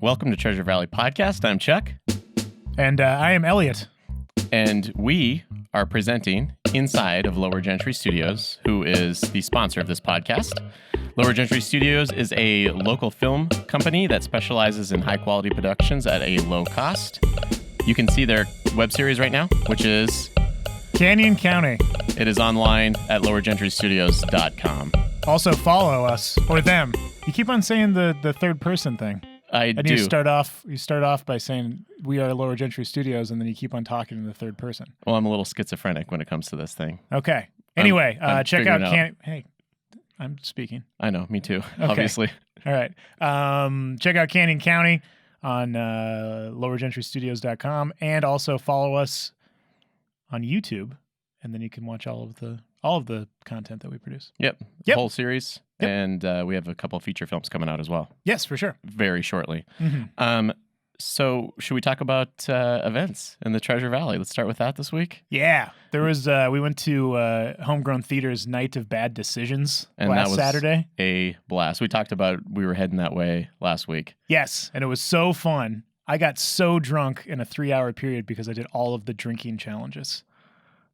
Welcome to Treasure Valley Podcast. I'm Chuck. And I am Elliot. And we are presenting inside of LowerGentry Studios, who is the sponsor of this podcast. LowerGentry Studios is a local film company that specializes in high-quality productions at a low cost. You can see their web series right now, which is Canyon County. It is online at lowergentrystudios.com. Also follow us, or them. You keep on saying the third person thing. I and do. You start off by saying we are Lower Gentry Studios, and then you keep on talking in the third person. Well, I'm a little schizophrenic when it comes to this thing. Okay. Anyway, I'm check out Hey, I'm speaking. I know, me too, Okay. obviously. All right. Check out Canyon County on lowergentrystudios.com, and also follow us on YouTube, and then you can watch all of the content that we produce. Yep. Whole series. Yep. And we have a couple of feature films coming out as well. Yes, for sure. Very shortly. Mm-hmm. So should we talk about events in the Treasure Valley? Let's start with that this week. Yeah. There was we went to HomeGrown Theater's Night of Bad Decisions And last that was Saturday. A blast. We talked about we were heading that way last week. Yes, and it was so fun. I got so drunk in a 3-hour period because I did all of the drinking challenges.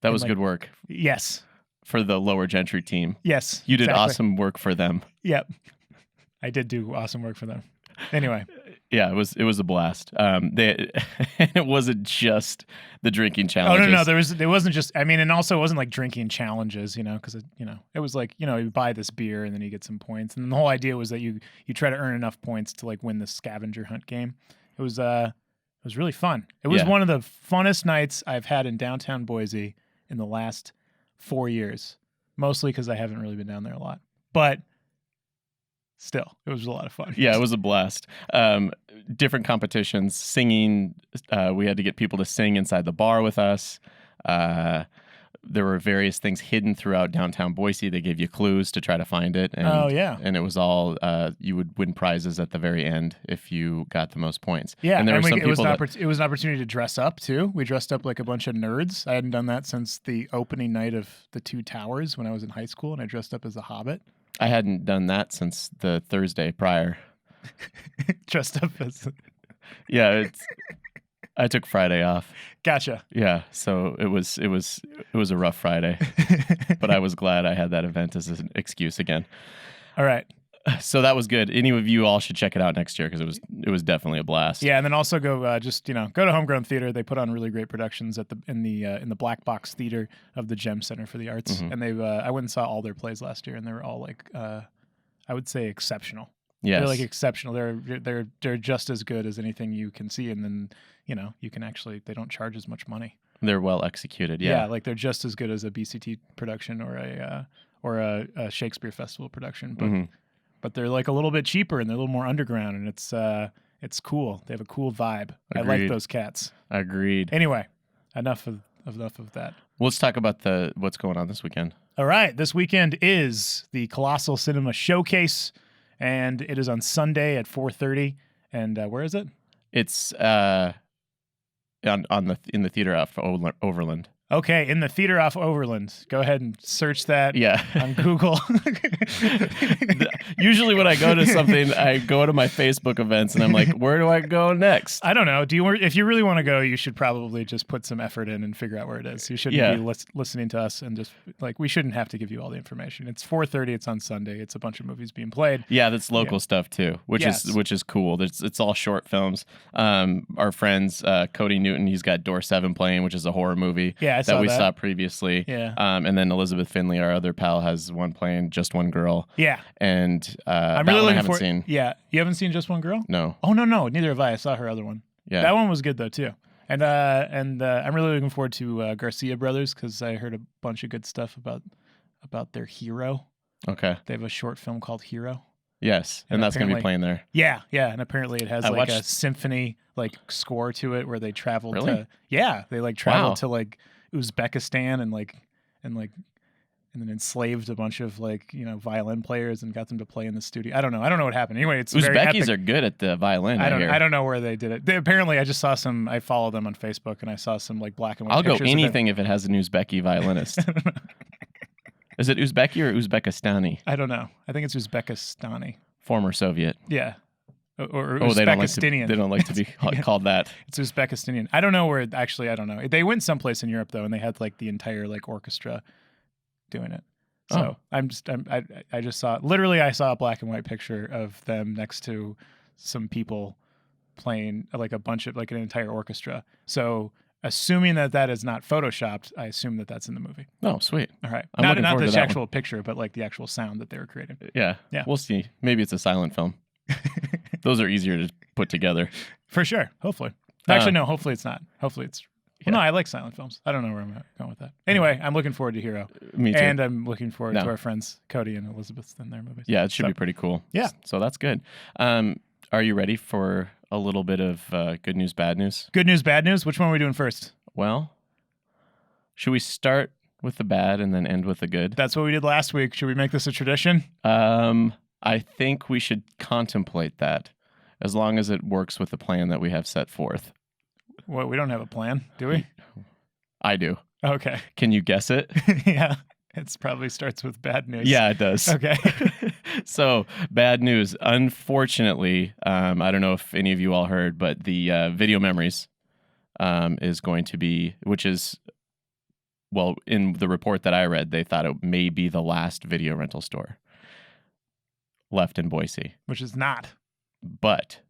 That was good work. Yes. For the Lower Gentry team. Yes. You did exactly. awesome work for them. Yep. I did do awesome work for them. Anyway. Yeah, it was a blast. It wasn't just the drinking challenges. Oh, no. It wasn't just, and also it wasn't like drinking challenges, because it was like, you buy this beer and then you get some points. And the whole idea was that you try to earn enough points to like win the scavenger hunt game. It was really fun. It was one of the funnest nights I've had in downtown Boise in the last 4 years, mostly because I haven't really been down there a lot, but still, it was a lot of fun. Yeah, it was a blast. Different competitions, singing. We had to get people to sing inside the bar with us. There were various things hidden throughout downtown Boise. They gave you clues to try to find it. And, and it was all, you would win prizes at the very end if you got the most points. Yeah, and there were some it was people it was an opportunity to dress up, too. We dressed up like a bunch of nerds. I hadn't done that since the opening night of The Two Towers when I was in high school, and I dressed up as a hobbit. I hadn't done that since the Thursday prior. Dressed up as... Yeah, I took Friday off. Gotcha. Yeah, so it was a rough Friday, but I was glad I had that event as an excuse again. All right. So that was good. Any of you all should check it out next year because it was definitely a blast. Yeah, and then also go go to HomeGrown Theater. They put on really great productions in the Black Box Theater of the Gem Center for the Arts, and they I went and saw all their plays last year, and they were all like I would say exceptional. Yes. They're like exceptional. They're just as good as anything you can see, and then you can actually, they don't charge as much money. They're well executed. Yeah, like they're just as good as a BCT production or a Shakespeare Festival production, but they're like a little bit cheaper and they're a little more underground, and it's cool. They have a cool vibe. Agreed. I like those cats. Agreed. Anyway, enough of that. Let's talk about what's going on this weekend. All right, this weekend is the Colossal Cinema Showcase, and it is on Sunday at 4:30. And where is it? It's in the theater off Overland. Okay, in the theater off Overland. Go ahead and search that on Google. Usually when I go to something, I go to my Facebook events and I'm like, where do I go next? I don't know. If you really want to go, you should probably just put some effort in and figure out where it is. You shouldn't be listening to us and just we shouldn't have to give you all the information. It's 4:30. It's on Sunday. It's a bunch of movies being played. Yeah, that's local stuff too, which is cool. It's all short films. Our friends, Cody Newton, he's got Door 7 playing, which is a horror movie. Yeah. That we saw previously. Yeah. And then Elizabeth Finley, our other pal, has one playing Just One Girl. Yeah. And I'm really looking for. Seen. Yeah. You haven't seen Just One Girl? No. Oh, no. Neither have I. I saw her other one. Yeah. That one was good, though, too. And I'm really looking forward to Garcia Brothers because I heard a bunch of good stuff about their Hero. Okay. They have a short film called Hero. Yes, and that's going to be playing there. Yeah, and apparently it has a symphony score to it where they travel to to Uzbekistan and then enslaved a bunch of violin players and got them to play in the studio. I don't know what happened. Anyway, it's Uzbekis are good at the violin. I don't know where they did it. Apparently I just saw some. I follow them on Facebook and I saw some black and white. I'll go pictures anything if it has an Uzbeki violinist. Is it Uzbeki or Uzbekistani? I don't know. I think it's Uzbekistani. Former Soviet. Yeah. or Oh, Uzbekistanian. they don't like to be called that. It's Uzbekistanian. I don't know where. Actually, I don't know. They went someplace in Europe though, and they had like the entire like orchestra doing it. So I just saw literally I saw a black and white picture of them next to some people playing like a bunch of like an entire orchestra. So assuming that is not photoshopped, I assume that that's in the movie. Oh, sweet. All right. I'm Not looking forward to the that actual picture, but like the actual sound that they were creating. Yeah. Yeah. We'll see. Maybe it's a silent film. Those are easier to put together. For sure. Hopefully. Actually, no, hopefully it's not. Hopefully it's... Well, no, I like silent films. I don't know where I'm going with that. Anyway, I'm looking forward to Hero. Me too. And I'm looking forward to our friends Cody and Elizabeth in their movies. Yeah, it should be pretty cool. Yeah. So that's good. Are you ready for a little bit of good news, bad news? Good news, bad news? Which one are we doing first? Well, should we start with the bad and then end with the good? That's what we did last week. Should we make this a tradition? I think we should contemplate that as long as it works with the plan that we have set forth. Well, we don't have a plan, do we? I do. Okay. Can you guess it? Yeah. It probably starts with bad news. Yeah, it does. Okay. So, bad news. Unfortunately, I don't know if any of you all heard, but the Video Memories is going to be, which is, well, in the report that I read, they thought it may be the last video rental store left in Boise. Which is not. But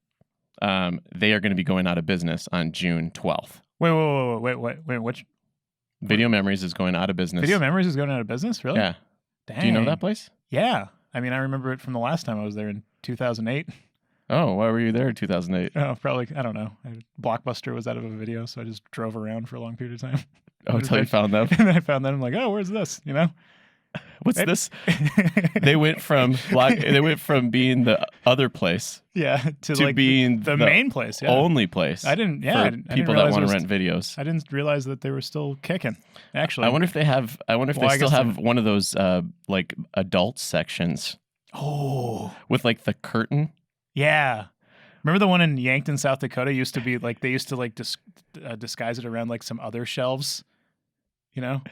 they are going to be going out of business on June 12th. Wait, which? Video Memories is going out of business. Video Memories is going out of business? Really? Yeah. Dang. Do you know that place? Yeah. I mean, I remember it from the last time I was there in 2008. Oh, why were you there in 2008? Oh, probably, I don't know. Blockbuster was out of a video, so I just drove around for a long period of time. Oh, until you found them? And then I found them. I'm like, oh, where's this? You know? What's this? They went from being the other place, to like being the main place, only place. I didn't people that want to rent videos. I didn't realize that they were still kicking. Actually, I wonder if they have. I wonder if they still have one of those like adult sections. Oh, with like the curtain. Yeah. Remember the one in Yankton, South Dakota? Used to be like they used to like disguise it around like some other shelves, you know.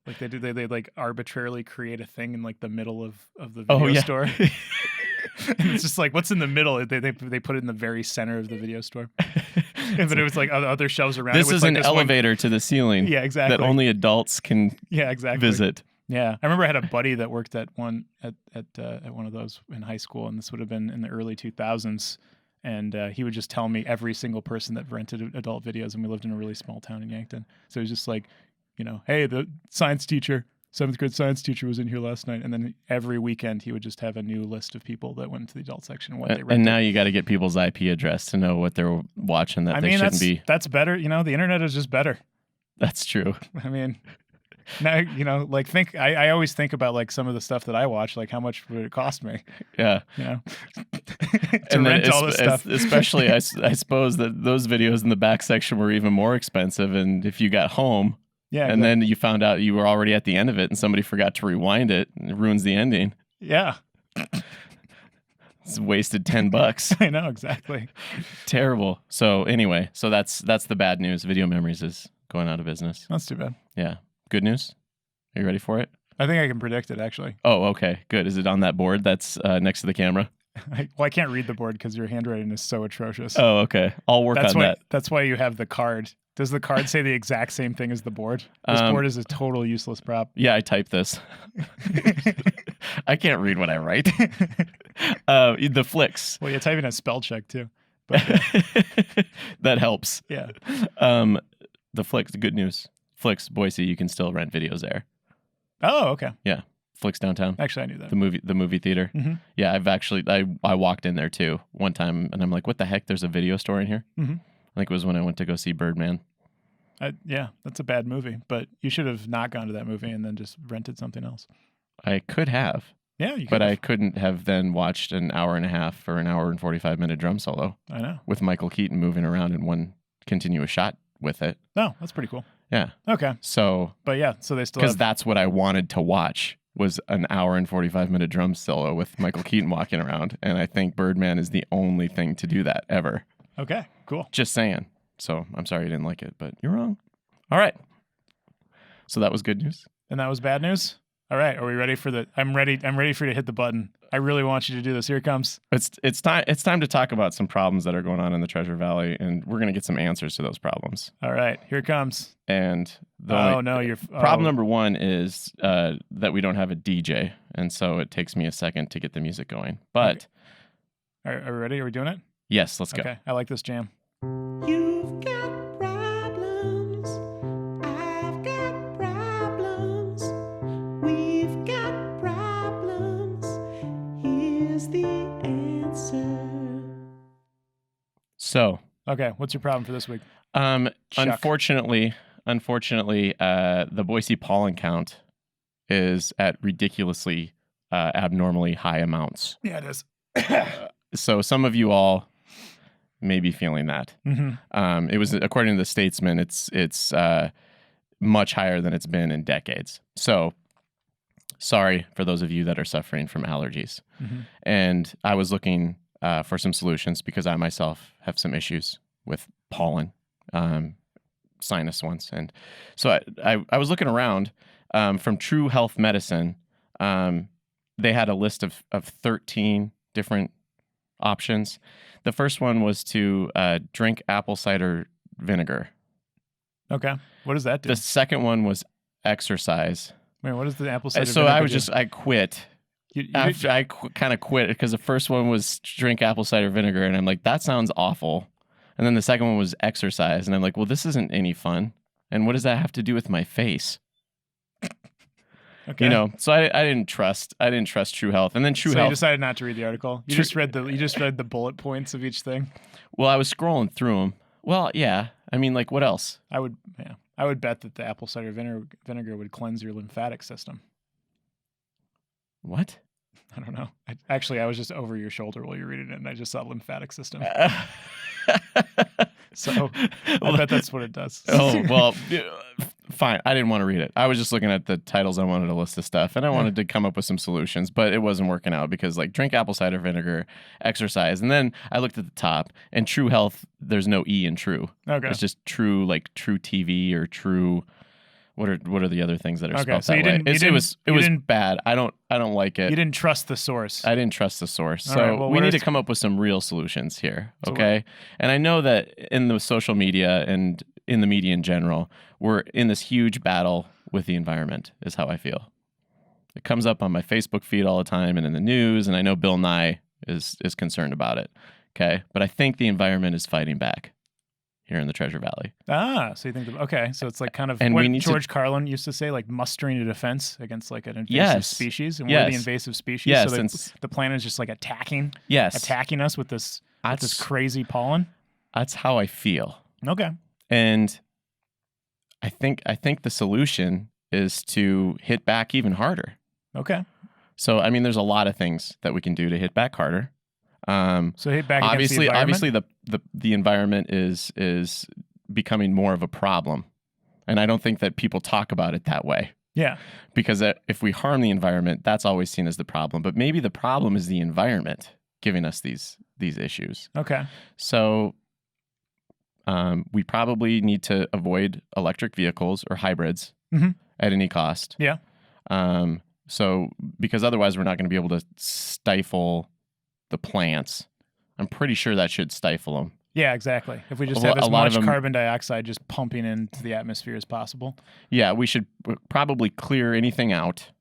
Like they like arbitrarily create a thing in like the middle of the video store. And it's just like, what's in the middle? They put it in the very center of the video store. But it was like other shelves around. This it is like an elevator to the ceiling. Yeah, exactly. That only adults can visit. Yeah, I remember I had a buddy that worked at one of those in high school, and this would have been in the early 2000s. And he would just tell me every single person that rented adult videos, and we lived in a really small town in Yankton. So he was just like, you know, hey, the science teacher, 7th grade science teacher was in here last night. And then every weekend he would just have a new list of people that went to the adult section and what they rented. And now you got to get people's IP address to know what they're watching that they shouldn't be. That's better. You know, the internet is just better. That's true. I mean, now, you know, like I always think about like some of the stuff that I watch, like how much would it cost me? Yeah. You know, to rent all this stuff. Especially, I suppose that those videos in the back section were even more expensive. And if you got home, and then you found out you were already at the end of it and somebody forgot to rewind it, and it ruins the ending. Yeah. It's wasted $10. I know, exactly. Terrible. So anyway, that's the bad news. Video Memories is going out of business. That's too bad. Yeah. Good news? Are you ready for it? I think I can predict it, actually. Oh, okay. Good. Is it on that board that's next to the camera? I can't read the board because your handwriting is so atrocious. Oh, okay. I'll work on that. That's why you have the card. Does the card say the exact same thing as the board? This board is a total useless prop. Yeah, I typed this. I can't read what I write. The flicks. Well, you're typing a spell check too. But, that helps. Yeah. The flicks, good news. Flicks, Boise, you can still rent videos there. Oh, okay. Yeah. Flicks downtown. Actually, I knew that. The movie theater. Mm-hmm. Yeah, I walked in there too one time and I'm like, what the heck? There's a video store in here? Mm-hmm. I think it was when I went to go see Birdman. Yeah, that's a bad movie, but you should have not gone to that movie and then just rented something else. I could have. Yeah, you could. But I couldn't have then watched an hour and a half or an hour and 45-minute drum solo. I know. With Michael Keaton moving around in one continuous shot with it. No, that's pretty cool. Yeah. Okay. So. But yeah, so they still because that's what I wanted to watch was an hour and 45-minute drum solo with Michael Keaton walking around, and I think Birdman is the only thing to do that ever. Okay. Cool. Just saying. So I'm sorry you didn't like it, but you're wrong. All right. So that was good news. And that was bad news? All right, are we ready for the? I'm ready. I'm ready for you to hit the button. I really want you to do this. Here it comes. It's time to talk about some problems that are going on in the Treasure Valley, and we're gonna get some answers to those problems. All right, here it comes. And problem number one is that we don't have a DJ, and so it takes me a second to get the music going. But are we ready? Are we doing it? Yes, let's go. Okay, I like this jam. You've got problems. I've got problems. We've got problems. Here's the answer. So, okay, what's your problem for this week? unfortunately, the Boise pollen count is at ridiculously abnormally high amounts. Yeah, it is. So some of you all may be feeling that. Mm-hmm. It was, according to the Statesman, it's much higher than it's been in decades. So sorry for those of you that are suffering from allergies. Mm-hmm. And I was looking for some solutions because I myself have some issues with pollen, sinus ones. And so I was looking around from True Health Medicine. They had a list of 13 different options. The first one was to drink apple cider vinegar. Okay, what does that do? The second one was exercise. Wait, what is the apple cider So vinegar I was do? I quit. After I kind of quit because the first one was drink apple cider vinegar, and I'm like, that sounds awful. And then the second one was exercise, and I'm like, well, this isn't any fun. And what does that have to do with my face? Okay. You know, so I didn't trust True Health, and then True Health. You decided not to read the article. You just read the bullet points of each thing. Well, I was scrolling through them. Well, yeah. I mean, like, what else? I would bet that the apple cider vinegar would cleanse your lymphatic system. What? I don't know. I was just over your shoulder while you were reading it, and I just saw lymphatic system. So I bet that's what it does. Oh, well, fine. I didn't want to read it. I was just looking at the titles. I wanted a list of stuff, and I wanted to come up with some solutions, but it wasn't working out because, like, drink apple cider vinegar, exercise. And then I looked at the top, and True Health, there's no E in True. Okay. It's just True, like True TV or True. What are the other things that are spelled so that way? It was bad. I don't like it. You didn't trust the source. I didn't trust the source. All So right, well, we need to come up with some real solutions here, okay? And I know that in the social media and in the media in general, we're in this huge battle with the environment, is how I feel. It comes up on my Facebook feed all the time and in the news, and I know Bill Nye is concerned about it, okay? But I think the environment is fighting back here in the Treasure Valley. So you think, so it's like kind of and what George Carlin used to say, like mustering a defense against like an invasive species, and we're the invasive species. Yes, so the planet is just like attacking us with this crazy pollen. That's how I feel. Okay. And I think the solution is to hit back even harder. Okay. So I mean, there's a lot of things that we can do to hit back harder. So hit back obviously, against the environment? the environment is becoming more of a problem, and I don't think that people talk about it that way. Yeah, because if we harm the environment, that's always seen as the problem. But maybe the problem is the environment giving us these issues. Okay. So we probably need to avoid electric vehicles or hybrids at any cost. Yeah. So because otherwise we're not going to be able to stifle the plants. I'm pretty sure that should stifle them. Yeah, exactly. If we just have as much carbon dioxide just pumping into the atmosphere as possible. Yeah, we should probably clear anything out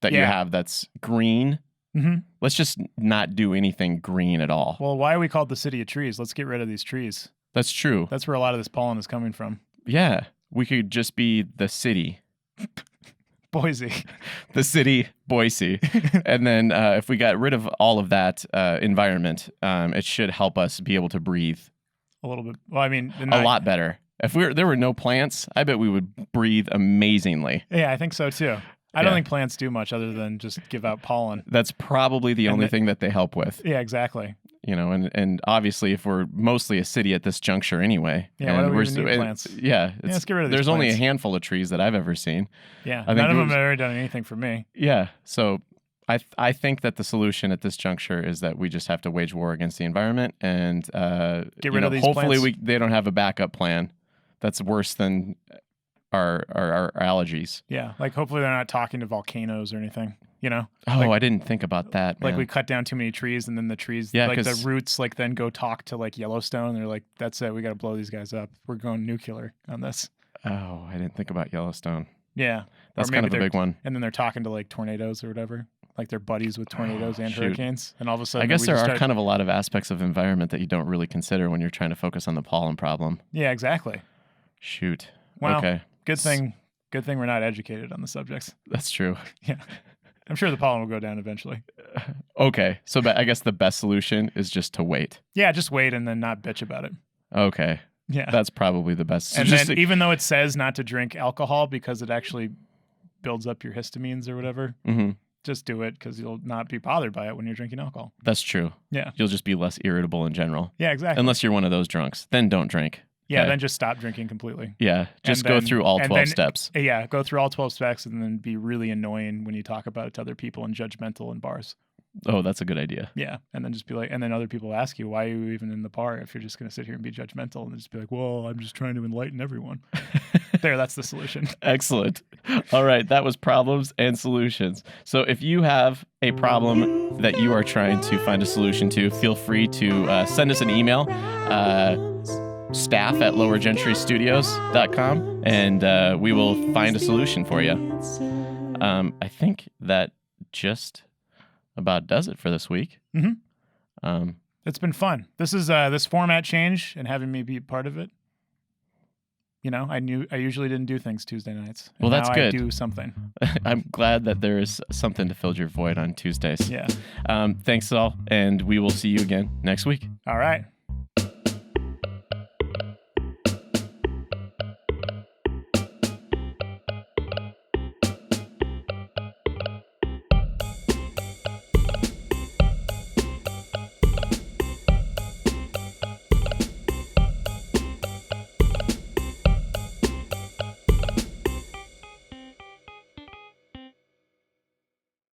that you have that's green. Mm-hmm. Let's just not do anything green at all. Well, why are we called the city of trees? Let's get rid of these trees. That's true. That's where a lot of this pollen is coming from. Yeah, we could just be the city. Boise. The city, Boise. And then if we got rid of all of that environment, it should help us be able to breathe. A little bit. Well, I mean, a lot better. If there were no plants, I bet we would breathe amazingly. Yeah, I think so too. I don't think plants do much other than just give out pollen. That's probably the only thing that they help with. Yeah, exactly. You know, and obviously, if we're mostly a city at this juncture anyway, why do we even need plants? Yeah, let's get rid of these There's plants. only a handful of trees that I've ever seen. Yeah, none of them have ever done anything for me. Yeah, so I think that the solution at this juncture is that we just have to wage war against the environment and get rid of these hopefully plants. they don't have a backup plan that's worse than our allergies. Yeah, like hopefully they're not talking to volcanoes or anything. You know? Oh, Like- I didn't think about that. Like man. we cut down too many trees, and then the trees, Yeah, like the 'cause- roots, like then go talk to like Yellowstone. And they're like, "That's it. We got to blow these guys up. We're going nuclear on this." Oh, I didn't think about Yellowstone. Yeah, That's Or kind maybe of a they're- big one. And then they're talking to like tornadoes or whatever. Like they're buddies with tornadoes and shoot. hurricanes, and all of a sudden I guess we there just are start- kind of a lot of aspects of environment that you don't really consider when you're trying to focus on the pollen problem. Yeah, exactly. Shoot. Well, Okay. good thing we're not educated on the subjects. That's true. Yeah, I'm sure the pollen will go down eventually. Okay. So I guess the best solution is just to wait. Yeah, just wait and then not bitch about it. Okay. Yeah, That's probably the best. So and just then even though it says not to drink alcohol because it actually builds up your histamines or whatever, Mhm. just do it because you'll not be bothered by it when you're drinking alcohol. That's true. Yeah. You'll just be less irritable in general. Yeah, exactly. Unless you're one of those drunks. Then don't drink. Yeah, Okay. then just stop drinking completely. Yeah. Just And go then- through all and 12 then- steps. Yeah, go through all 12 specs and then be really annoying when you talk about it to other people and judgmental in bars. Oh, that's a good idea. Yeah, and then just be like, and then other people ask you, why are you even in the bar if you're just going to sit here and be judgmental, and just be like, well, I'm just trying to enlighten everyone. There, that's the solution. Excellent. All right. That was problems and solutions. So if you have a problem that you are trying to find a solution to, feel free to send us an email, staff@lowergentrystudios.com, and we will find a solution for you. I think that just about does it for this week. Mhm. Um, It's been fun. This is this format change and having me be part of it. You know, I usually didn't do things Tuesday nights. And Well, that's now good. I do something. I'm glad that there is something to fill your void on Tuesdays. Yeah. Thanks all, and we will see you again next week. All right.